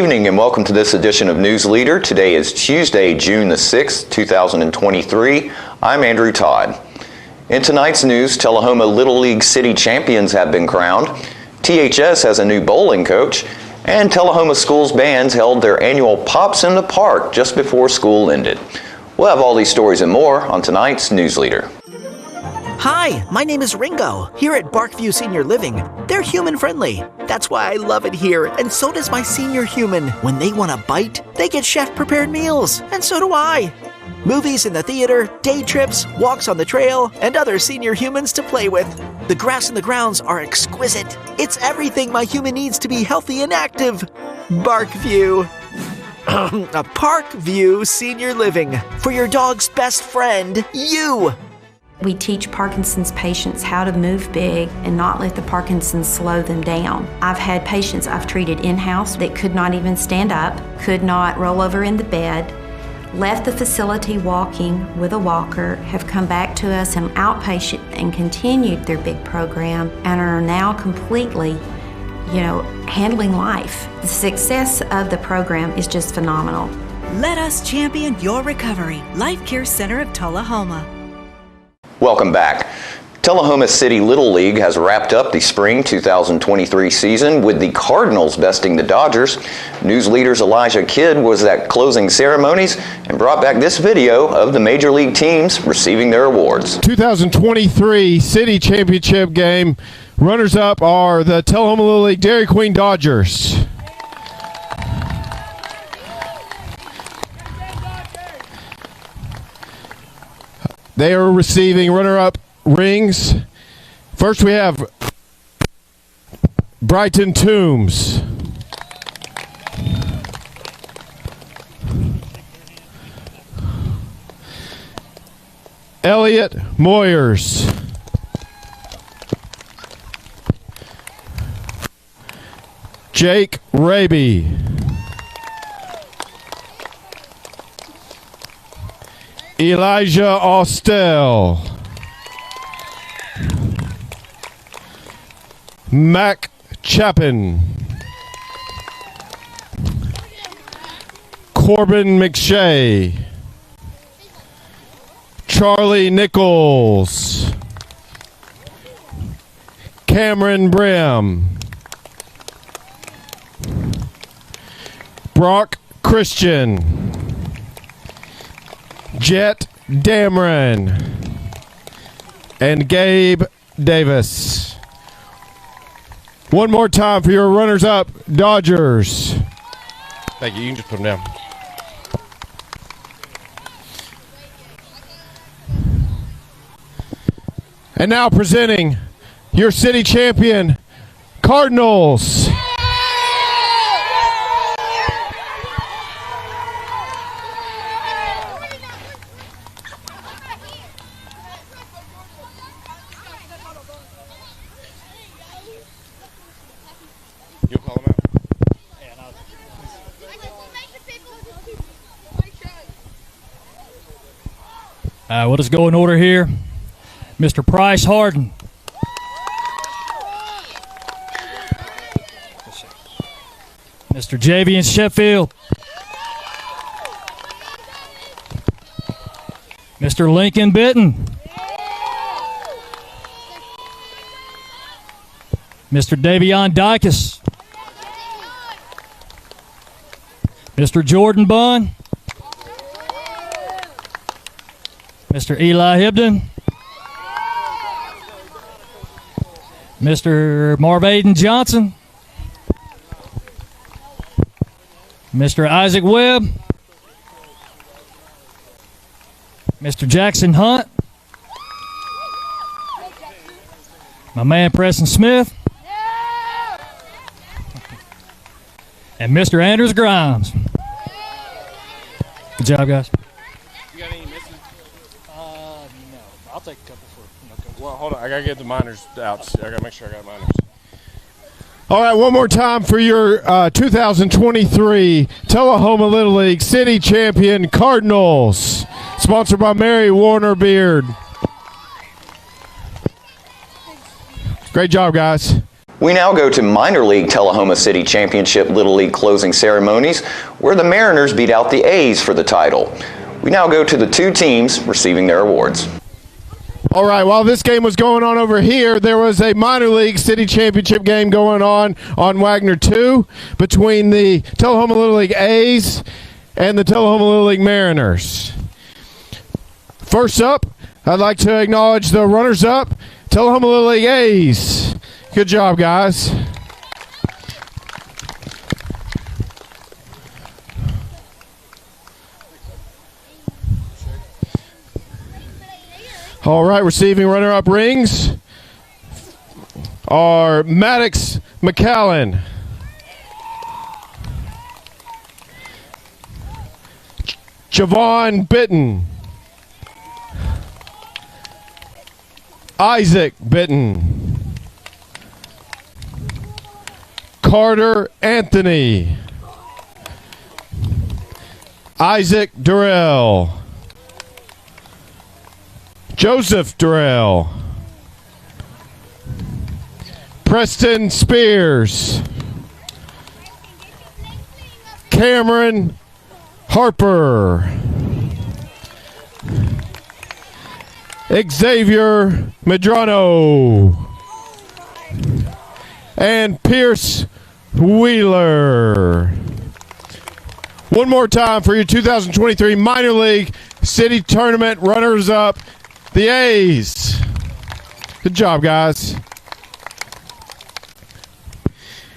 evening and welcome to this edition of News Leader. Today is Tuesday, June the 6th, 2023. I'm Andrew Todd. In tonight's news, Tullahoma Little League City Champions have been crowned, THS has a new bowling coach, and Tullahoma Schools bands held their annual Pops in the Park just before school ended. We'll have all these stories and more on tonight's News Leader. Hi, my name is Ringo, here at Barkview Senior Living. They're human-friendly. That's why I love it here, and so does my senior human. When they want a bite, they get chef-prepared meals, and so do I. Movies in the theater, day trips, walks on the trail, and other senior humans to play with. The grass and the grounds are exquisite. It's everything my human needs to be healthy and active. Barkview. A Parkview Senior Living. For your dog's best friend, you. We teach Parkinson's patients how to move big and not let the Parkinson's slow them down. I've had patients I've treated in-house that could not even stand up, could not roll over in the bed, left the facility walking with a walker, have come back to us in outpatient and continued their big program and are now completely, handling life. The success of the program is just phenomenal. Let us champion your recovery. Life Care Center of Tullahoma. Welcome back. Tullahoma City Little League has wrapped up the spring 2023 season with the Cardinals besting the Dodgers. News Leader's Elijah Kidd was at closing ceremonies and brought back this video of the major league teams receiving their awards. 2023 City Championship game. Runners-up are the Tullahoma Little League Dairy Queen Dodgers. They are receiving runner-up rings. First we have Brighton Toombs. Elliot Moyers. Jake Raby. Elijah Austell. Mac Chapin. Corbin McShay. Charlie Nichols. Cameron Brim. Brock Christian. Jet Dameron. And Gabe Davis. One more time for your runners-up, Dodgers. Thank you. You can just put them down. And now presenting your city champion, Cardinals. We'll just go in order here. Mr. Price Harden. Mr. Javian Sheffield. Mr. Lincoln Bitton. Mr. Davion Dykes. Mr. Jordan Bunn. Mr. Eli Hibden. Mr. Marvaden Johnson. Mr. Isaac Webb. Mr. Jackson Hunt. My man Preston Smith. And Mr. Andrews Grimes. Good job, guys. You got any missing? No. I'll take a couple for Well, hold on. I got to get the minors out. I got to make sure I got minors. All right, one more time for your 2023 Tullahoma Little League City Champion Cardinals. Sponsored by Mary Warner Beard. Great job, guys. We now go to minor league Tullahoma City Championship Little League closing ceremonies, where the Mariners beat out the A's for the title. We now go to the two teams receiving their awards. All right, while this game was going on over here, there was a minor league city championship game going on Wagner 2 between the Tullahoma Little League A's and the Tullahoma Little League Mariners. First up, I'd like to acknowledge the runners-up, Tullahoma Little League A's. Good job, guys. All right, receiving runner-up rings are Maddox McAllen, Javon Bitten, Isaac Bitten, Carter Anthony, Isaac Durrell, Joseph Durrell, Preston Spears, Cameron Harper, Xavier Medrano, and Pierce Wheeler. One more time for your 2023 Minor League City Tournament runners-up, the A's. Good job, guys.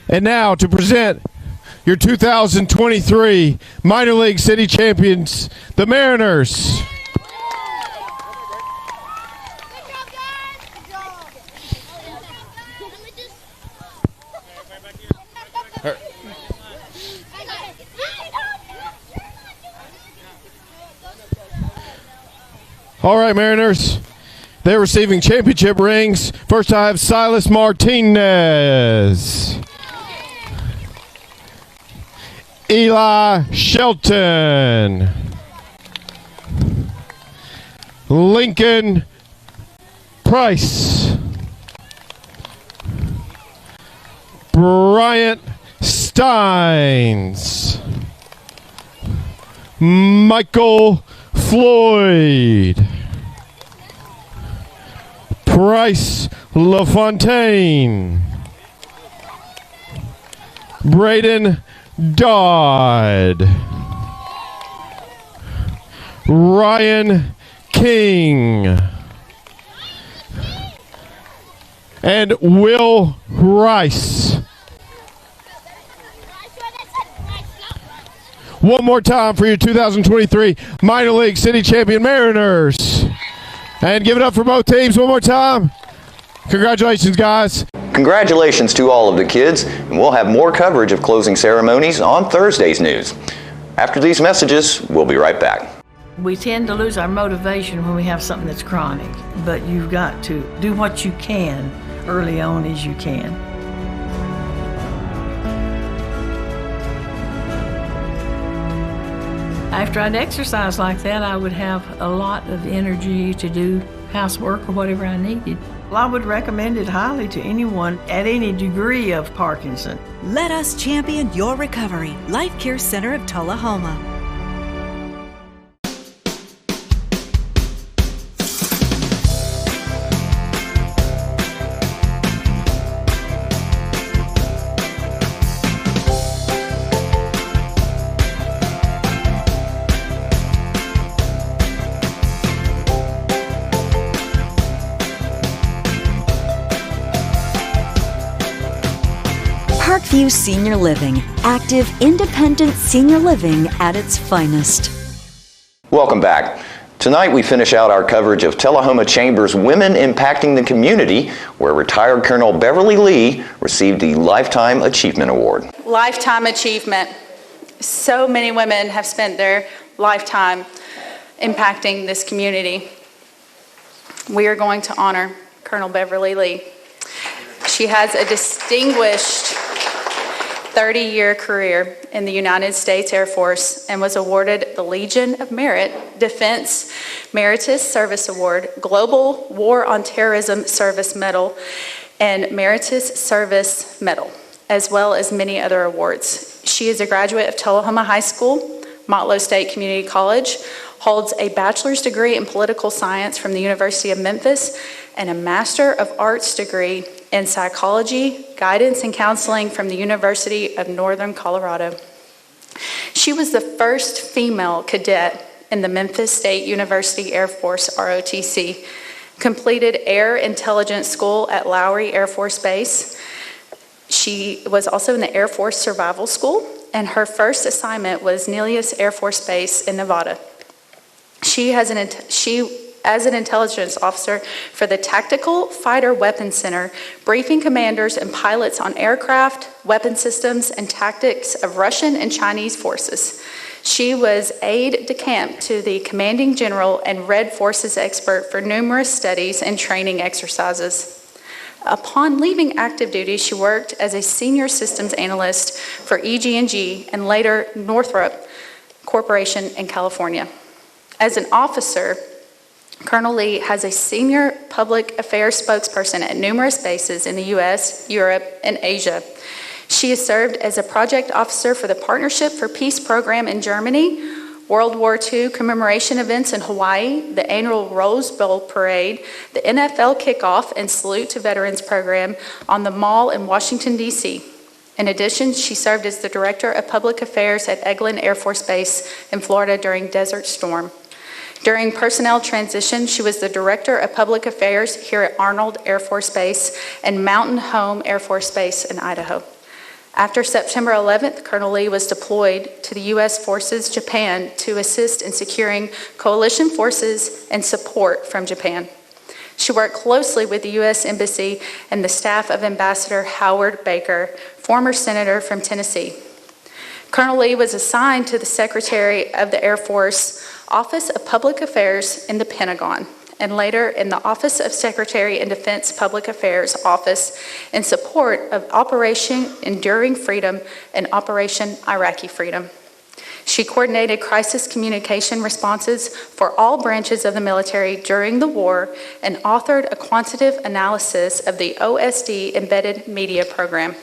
And now to present your 2023 Minor League City Champions, the Mariners. All right, Mariners. They're receiving championship rings. First, I have Silas Martinez, Eli Shelton, Lincoln Price, Bryant Steins, Michael Floyd, Bryce LaFontaine, Braden Dodd, Ryan King, and Will Rice. One more time for your 2023 Minor League City Champion Mariners. And give it up for both teams one more time. Congratulations, guys. Congratulations to all of the kids, and we'll have more coverage of closing ceremonies on Thursday's news. After these messages, we'll be right back. We tend to lose our motivation when we have something that's chronic, but you've got to do what you can early on as you can. After I'd exercise like that, I would have a lot of energy to do housework or whatever I needed. Well, I would recommend it highly to anyone at any degree of Parkinson. Let us champion your recovery. Life Care Center of Tullahoma. Parkview Senior Living, active, independent senior living at its finest. Welcome back. Tonight we finish out our coverage of Tullahoma Chamber's Women Impacting the Community, where retired Colonel Beverly Lee received the Lifetime Achievement Award. Lifetime achievement. So many women have spent their lifetime impacting this community. We are going to honor Colonel Beverly Lee. She has a distinguished 30-year career in the United States Air Force and was awarded the Legion of Merit, Defense Meritorious Service Award, Global War on Terrorism Service Medal, and Meritorious Service Medal, as well as many other awards. She is a graduate of Tullahoma High School, Motlow State Community College, holds a bachelor's degree in political science from the University of Memphis, and a Master of Arts degree in psychology, guidance, and counseling from the University of Northern Colorado. She was the first female cadet in the Memphis State University Air Force ROTC, completed Air Intelligence School at Lowry Air Force Base. She was also in the Air Force Survival School, and her first assignment was Nelius Air Force Base in Nevada. She, as an intelligence officer for the Tactical Fighter Weapons Center, briefing commanders and pilots on aircraft, weapon systems, and tactics of Russian and Chinese forces. She was aide-de-camp to the commanding general and Red Forces expert for numerous studies and training exercises. Upon leaving active duty, she worked as a senior systems analyst for EG&G and later Northrop Corporation in California. As an officer, Colonel Lee has a senior public affairs spokesperson at numerous bases in the U.S., Europe, and Asia. She has served as a project officer for the Partnership for Peace program in Germany, World War II commemoration events in Hawaii, the annual Rose Bowl parade, the NFL kickoff and salute to veterans program on the Mall in Washington, D.C. In addition, she served as the Director of Public Affairs at Eglin Air Force Base in Florida during Desert Storm. During personnel transition, she was the Director of Public Affairs here at Arnold Air Force Base and Mountain Home Air Force Base in Idaho. After September 11th, Colonel Lee was deployed to the U.S. Forces Japan to assist in securing coalition forces and support from Japan. She worked closely with the U.S. Embassy and the staff of Ambassador Howard Baker, former senator from Tennessee. Colonel Lee was assigned to the Secretary of the Air Force Office of Public Affairs in the Pentagon, and later in the Office of Secretary in Defense Public Affairs Office in support of Operation Enduring Freedom and Operation Iraqi Freedom. She coordinated crisis communication responses for all branches of the military during the war and authored a quantitative analysis of the OSD embedded media program.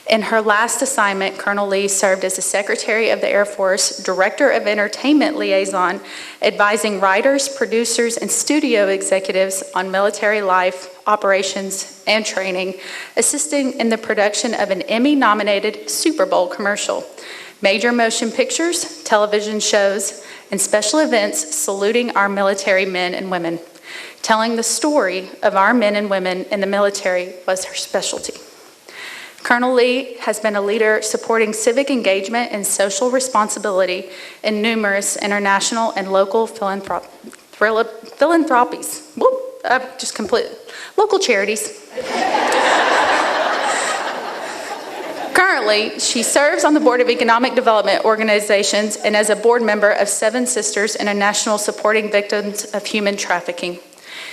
In her last assignment, Colonel Lee served as the Secretary of the Air Force, Director of Entertainment Liaison, advising writers, producers, and studio executives on military life, operations, and training, assisting in the production of an Emmy-nominated Super Bowl commercial, major motion pictures, television shows, and special events saluting our military men and women. Telling the story of our men and women in the military was her specialty. Colonel Lee has been a leader supporting civic engagement and social responsibility in numerous international and local philanthropies. Local charities. Currently, she serves on the Board of Economic Development Organizations and as a board member of Seven Sisters International supporting victims of human trafficking.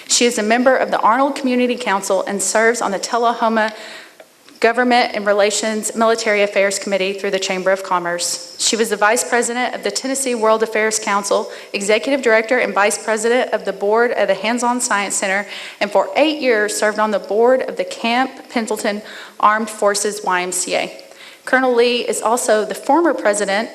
She is a member of the Arnold Community Council and serves on the Tullahoma Government and Relations Military Affairs Committee through the Chamber of Commerce. She was the Vice President of the Tennessee World Affairs Council, Executive Director and Vice President of the Board of the Hands-On Science Center, and for 8 years served on the board of the Camp Pendleton Armed Forces YMCA. Colonel Lee is also the former president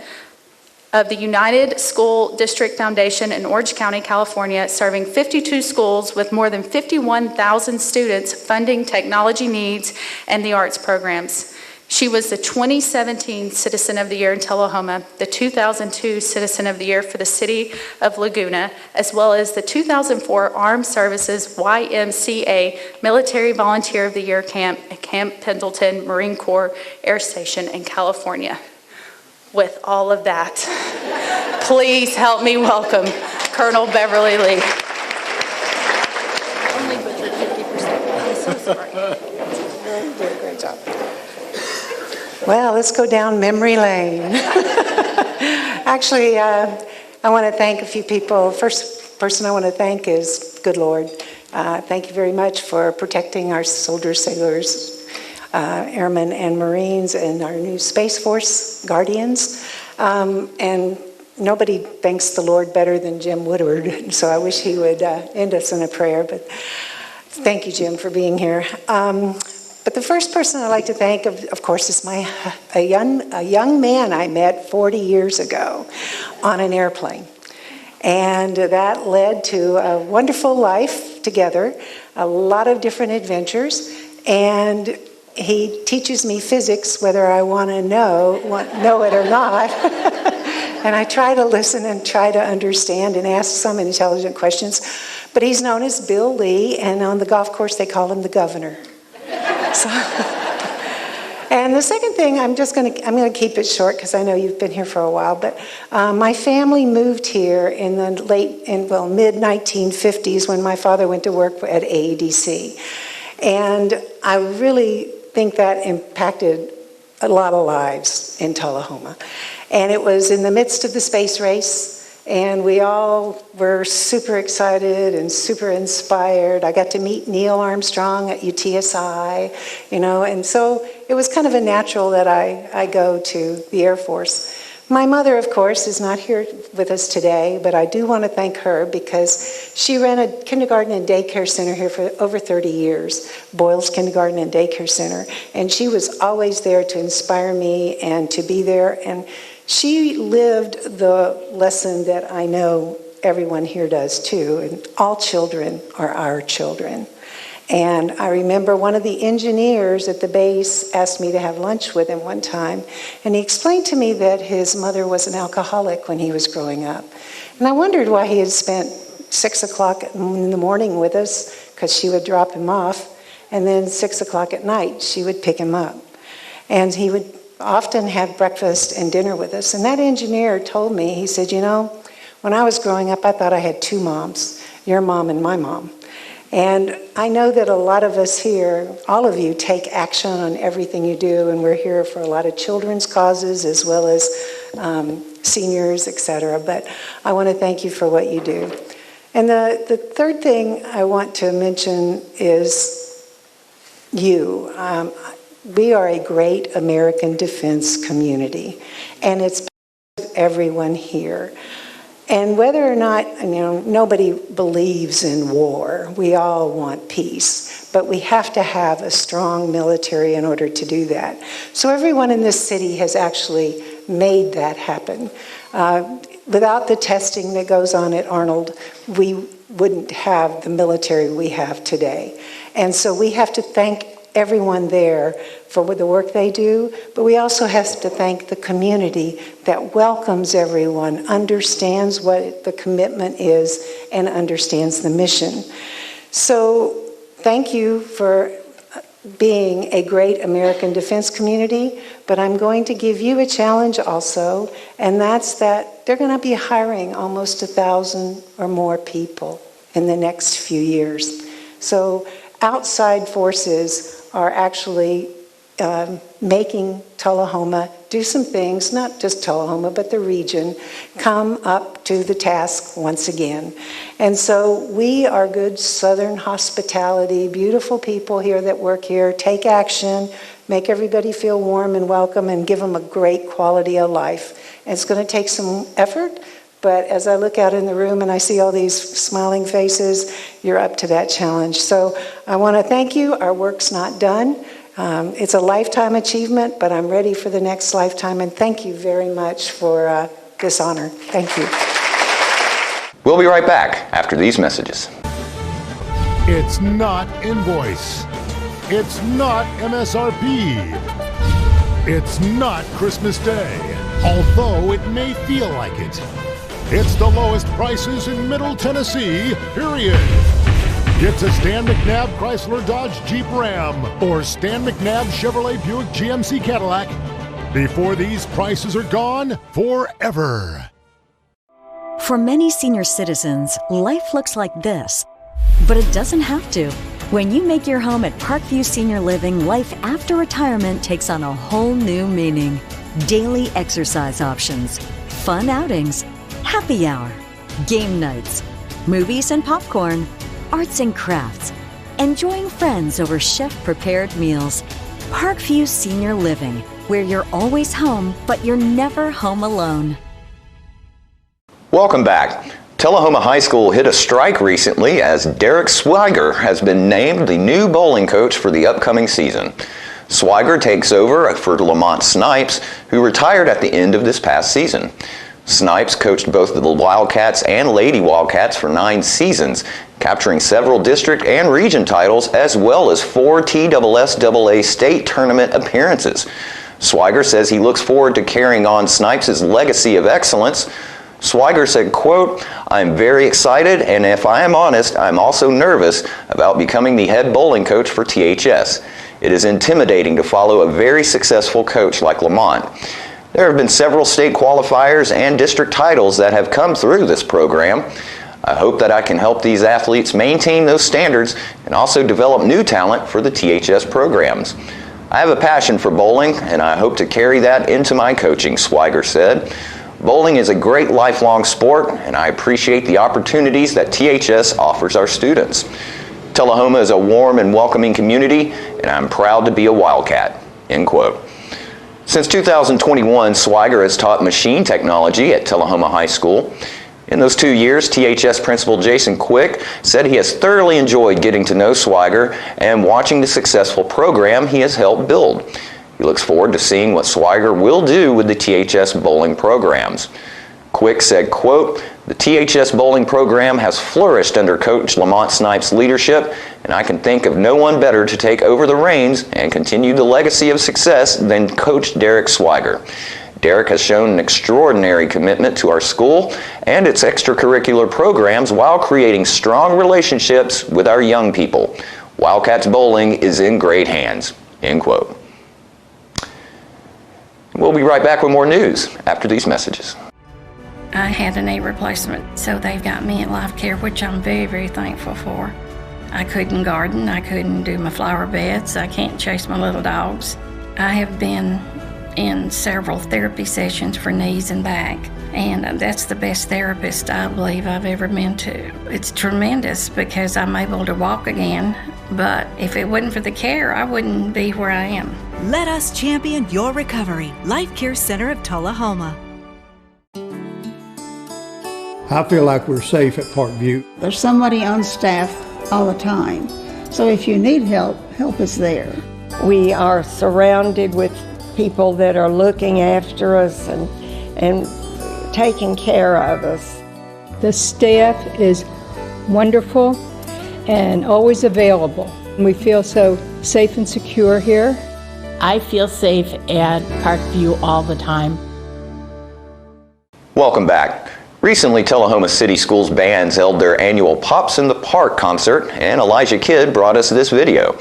of the United School District Foundation in Orange County, California, serving 52 schools with more than 51,000 students funding technology needs and the arts programs. She was the 2017 Citizen of the Year in Tullahoma, the 2002 Citizen of the Year for the City of Laguna, as well as the 2004 Armed Services YMCA Military Volunteer of the Year camp at Camp Pendleton Marine Corps Air Station in California. With all of that, please help me welcome Colonel Beverly Lee. Only with the 50%. I'm so sorry. You did a great job. Well, let's go down memory lane. Actually, I want to thank a few people. First person I want to thank is Good Lord. Thank you very much for protecting our soldiers, sailors, airmen and Marines, and our new Space Force Guardians. And nobody thanks the Lord better than Jim Woodward, so I wish he would end us in a prayer. But Thank you, Jim, for being here. But the first person I'd like to thank, of course, is a young man I met 40 years ago on an airplane. And that led to a wonderful life together, a lot of different adventures, and he teaches me physics whether I want to know it or not. And I try to listen and try to understand and ask some intelligent questions. But he's known as Bill Lee, and on the golf course they call him the governor. So, and the second thing, I'm going to keep it short because I know you've been here for a while, but my family moved here in the mid-1950s when my father went to work at AEDC. And I really think that impacted a lot of lives in Tullahoma. And it was in the midst of the space race, and we all were super excited and super inspired. I got to meet Neil Armstrong at UTSI, and so it was kind of a natural that I go to the Air Force. My mother, of course, is not here with us today, but I do want to thank her because she ran a kindergarten and daycare center here for over 30 years, Boyles Kindergarten and Daycare Center, and she was always there to inspire me and to be there, and she lived the lesson that I know everyone here does too, and all children are our children. And I remember one of the engineers at the base asked me to have lunch with him one time, and he explained to me that his mother was an alcoholic when he was growing up. And I wondered why he had spent 6 o'clock in the morning with us, because she would drop him off, and then 6 o'clock at night she would pick him up. And he would often have breakfast and dinner with us. And that engineer told me, he said, when I was growing up, I thought I had two moms, your mom and my mom. And I know that a lot of us here, all of you, take action on everything you do, and we're here for a lot of children's causes as well as seniors, etc. But I want to thank you for what you do. And the third thing I want to mention is you. We are a great American defense community, and it's everyone here. And whether or not, nobody believes in war. We all want peace, but we have to have a strong military in order to do that. So everyone in this city has actually made that happen. Without the testing that goes on at Arnold, we wouldn't have the military we have today. And so we have to thank everyone there for the work they do, but we also have to thank the community that welcomes everyone, understands what the commitment is, and understands the mission. So thank you for being a great American defense community, but I'm going to give you a challenge also, and that's that they're going to be hiring almost 1,000 or more people in the next few years. So outside forces are actually making Tullahoma do some things, not just Tullahoma, but the region, come up to the task once again. And so we are good Southern hospitality, beautiful people here that work here, take action, make everybody feel warm and welcome, and give them a great quality of life. And it's going to take some effort, but as I look out in the room and I see all these smiling faces, you're up to that challenge. So I want to thank you. Our work's not done. It's a lifetime achievement, but I'm ready for the next lifetime, and thank you very much for this honor. Thank you. We'll be right back after these messages. It's not invoice. It's not MSRP. It's not Christmas Day, although it may feel like it. It's the lowest prices in Middle Tennessee, period. It's a Stan McNabb Chrysler Dodge Jeep Ram or Stan McNabb Chevrolet Buick GMC Cadillac before these prices are gone forever. For many senior citizens, life looks like this, but it doesn't have to. When you make your home at Parkview Senior Living, life after retirement takes on a whole new meaning. Daily exercise options, fun outings, happy hour, game nights, movies and popcorn, arts and crafts, enjoying friends over chef-prepared meals. Parkview Senior Living, where you're always home, but you're never home alone. Welcome back. Tullahoma High School hit a strike recently as Derek Swiger has been named the new bowling coach for the upcoming season. Swiger takes over for Lamont Snipes, who retired at the end of this past season. Snipes coached both the Wildcats and Lady Wildcats for 9 seasons, capturing several district and region titles as well as 4 TSSAA state tournament appearances. Swiger says he looks forward to carrying on Snipes' legacy of excellence. Swiger said, quote, "I'm very excited, and if I am honest, I'm also nervous about becoming the head bowling coach for THS. It is intimidating to follow a very successful coach like Lamont. There have been several state qualifiers and district titles that have come through this program. I hope that I can help these athletes maintain those standards and also develop new talent for the THS programs. I have a passion for bowling, and I hope to carry that into my coaching," Swiger said. "Bowling is a great lifelong sport, and I appreciate the opportunities that THS offers our students. Tullahoma is a warm and welcoming community, and I'm proud to be a Wildcat," end quote. Since 2021, Swiger has taught machine technology at Tullahoma High School. In those 2 years, THS Principal Jason Quick said he has thoroughly enjoyed getting to know Swiger and watching the successful program he has helped build. He looks forward to seeing what Swiger will do with the THS bowling programs. Quick said, quote, "The THS bowling program has flourished under Coach Lamont Snipes' leadership, and I can think of no one better to take over the reins and continue the legacy of success than Coach Derek Swiger. Derek has shown an extraordinary commitment to our school and its extracurricular programs while creating strong relationships with our young people. Wildcats bowling is in great hands," end quote. We'll be right back with more news after these messages. I had a knee replacement, so they've got me in life care, which I'm very, very thankful for. I couldn't garden, I couldn't do my flower beds, I can't chase my little dogs. I have been in several therapy sessions for knees and back, and that's the best therapist I believe I've ever been to. It's tremendous because I'm able to walk again, but if it wasn't for the care, I wouldn't be where I am. Let us champion your recovery. Life Care Center of Tullahoma. I feel like we're safe at Parkview. There's somebody on staff all the time. So if you need help, help is there. We are surrounded with people that are looking after us and taking care of us. The staff is wonderful and always available. We feel so safe and secure here. I feel safe at Parkview all the time. Welcome back. Recently, Tullahoma City Schools bands held their annual Pops in the Park concert, and Elijah Kidd brought us this video.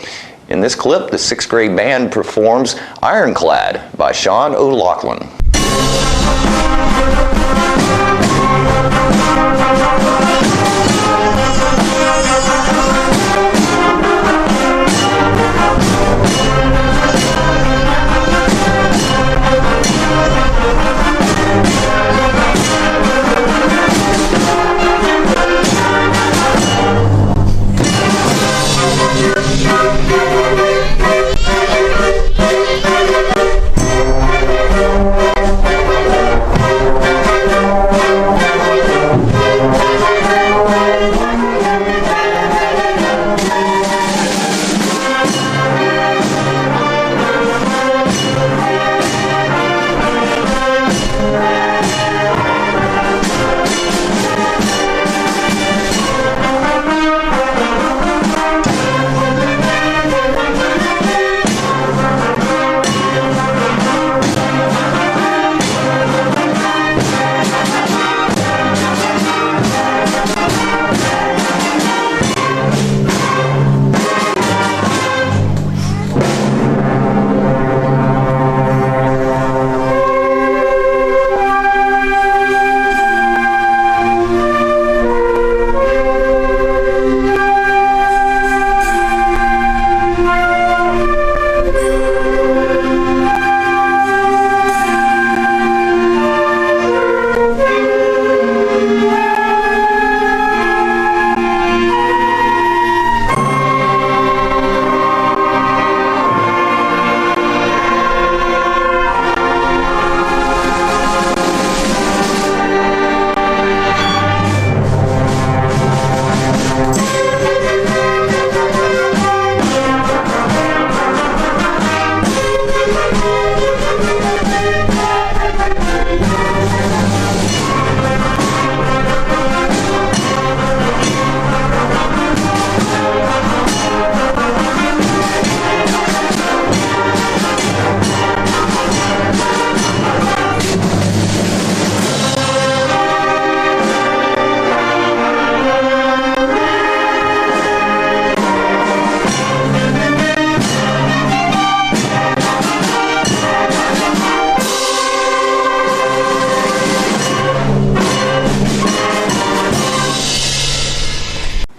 In this clip, the 6th grade band performs Ironclad by Sean O'Loughlin.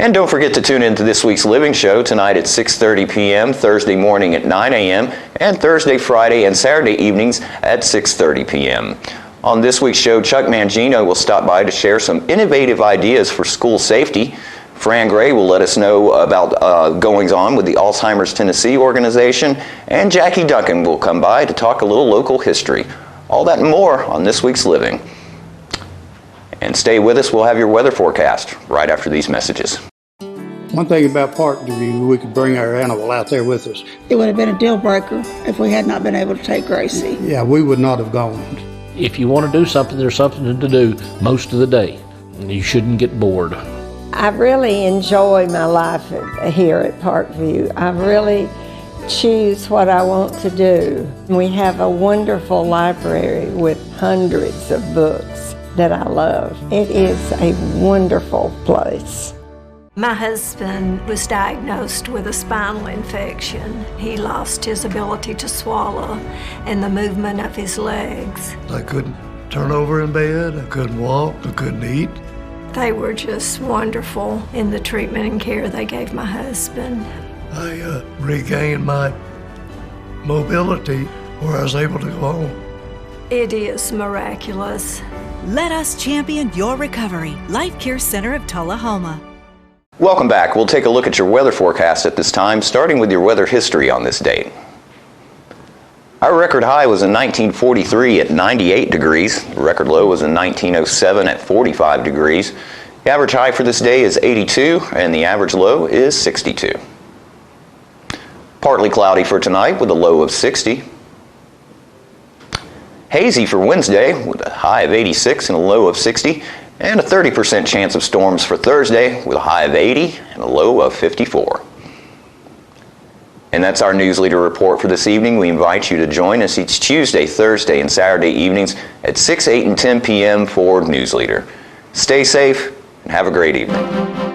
And don't forget to tune in to this week's Living Show tonight at 6:30 p.m., Thursday morning at 9 a.m., and Thursday, Friday, and Saturday evenings at 6:30 p.m. On this week's show, Chuck Mangino will stop by to share some innovative ideas for school safety. Fran Gray will let us know about goings-on with the Alzheimer's Tennessee organization, and Jackie Duncan will come by to talk a little local history. All that and more on this week's Living. And stay with us, we'll have your weather forecast right after these messages. One thing about Parkview, we could bring our animal out there with us. It would have been a deal breaker if we had not been able to take Gracie. Yeah, we would not have gone. If you want to do something, there's something to do most of the day. You shouldn't get bored. I really enjoy my life here at Parkview. I really choose what I want to do. We have a wonderful library with hundreds of books that I love. It is a wonderful place. My husband was diagnosed with a spinal infection. He lost his ability to swallow and the movement of his legs. I couldn't turn over in bed, I couldn't walk, I couldn't eat. They were just wonderful in the treatment and care they gave my husband. I regained my mobility where I was able to go home. It is miraculous. Let us champion your recovery. Life Care Center of Tullahoma. Welcome back. We'll take a look at your weather forecast at this time, starting with your weather history on this date. Our record high was in 1943 at 98 degrees. The record low was in 1907 at 45 degrees. The average high for this day is 82, and the average low is 62. Partly cloudy for tonight with a low of 60. Hazy for Wednesday with a high of 86 and a low of 60. And a 30% chance of storms for Thursday with a high of 80 and a low of 54. And that's our News Leader report for this evening. We invite you to join us each Tuesday, Thursday, and Saturday evenings at 6, 8, and 10 p.m. for News Leader. Stay safe and have a great evening.